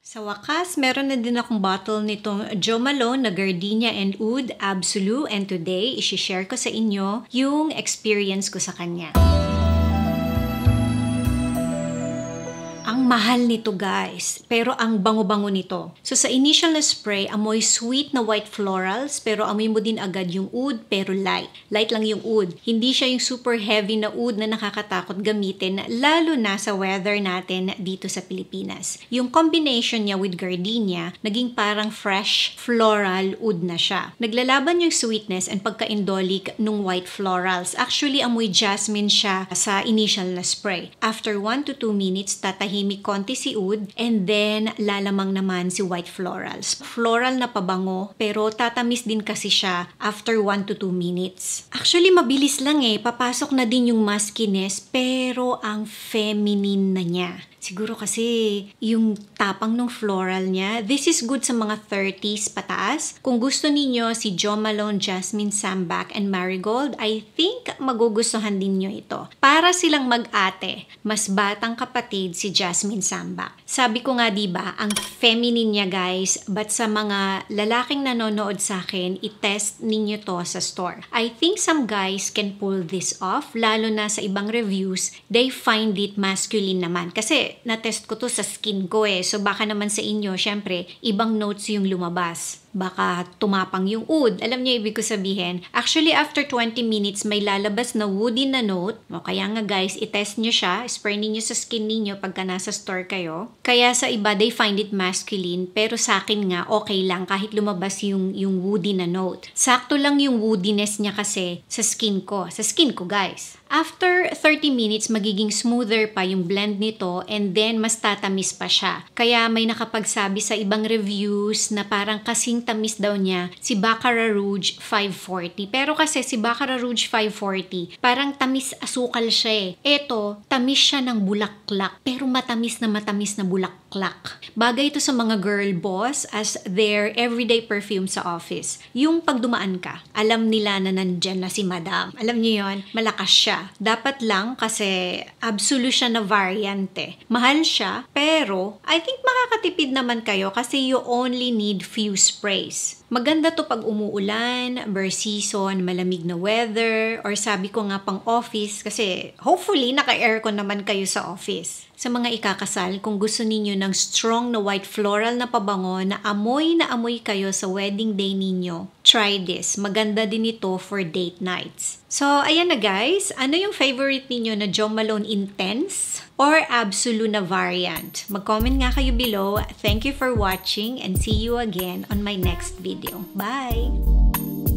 Sa wakas, meron na din akong bottle nitong Jo Malone na Gardenia and Oud Absolu, and today, isi-share ko sa inyo yung experience ko sa kanya. Ang mahal nito guys, pero ang bango-bango nito. So sa initial na spray, amoy sweet na white florals, pero amoy mo din agad yung oud, pero light. Light lang yung oud. Hindi siya yung super heavy na oud na nakakatakot gamitin, lalo na sa weather natin dito sa Pilipinas. Yung combination niya with gardenia, naging parang fresh floral oud na siya. Naglalaban yung sweetness and pagka-indolic nung white florals. Actually, amoy jasmine siya sa initial na spray. After 1 to 2 minutes, tatahimik konti si oud, and then lalamang naman si white florals. Floral na pabango, pero tatamis din kasi siya after 1 to 2 minutes. Actually, mabilis lang papasok na din yung muskiness, pero ang feminine na niya. Siguro kasi yung tapang ng floral niya. This is good sa mga 30s pataas. Kung gusto ninyo si Jo Malone, Jasmine Sambac, and Marigold, I think magugustuhan din nyo ito. Para silang mag-ate, mas batang kapatid si Jasmine Sambac. Sabi ko nga diba, ang feminine niya guys, but sa mga lalaking nanonood sa akin, i-test ninyo to sa store. I think some guys can pull this off, lalo na sa ibang reviews, they find it masculine naman. Kasi na-test ko to sa skin ko So baka naman sa inyo, syempre, ibang notes yung lumabas. Baka tumapang yung oud. Alam niyo ibig ko sabihin? Actually, after 20 minutes, may lalabas na woody na note. O kaya nga guys, i-test nyo siya. Spray niyo sa skin niyo pagka nasa store kayo. Kaya sa iba, they find it masculine. Pero sa akin nga, okay lang kahit lumabas yung woody na note. Sakto lang yung woodiness niya kasi sa skin ko. Sa skin ko guys. After 30 minutes, magiging smoother pa yung blend nito, and then mas tatamis pa siya. Kaya may nakapagsabi sa ibang reviews na parang kasing tamis daw niya si Baccarat Rouge 540. Pero kasi si Baccarat Rouge 540, parang tamis asukal siya Ito, tamis siya ng bulaklak, pero matamis na bulaklak. Bagay ito sa mga girl boss as their everyday perfume sa office. Yung pag dumaan ka, alam nila na nandyan na si madam. Alam niyo yon, malakas siya. Dapat lang kasi Absolu siya na variant Mahal siya, pero I think makakatipid naman kayo kasi you only need few sprays. Maganda to pag umuulan, burr season, malamig na weather, or sabi ko nga pang office kasi hopefully naka-aircon naman kayo sa office. Sa mga ikakasal, kung gusto ninyo ng strong na white floral na pabango na amoy kayo sa wedding day ninyo, try this. Maganda din ito for date nights. So, ayan na guys. Ano yung favorite ninyo na Jo Malone Intense or Absolu na variant? Mag-comment nga kayo below. Thank you for watching and see you again on my next video. Bye!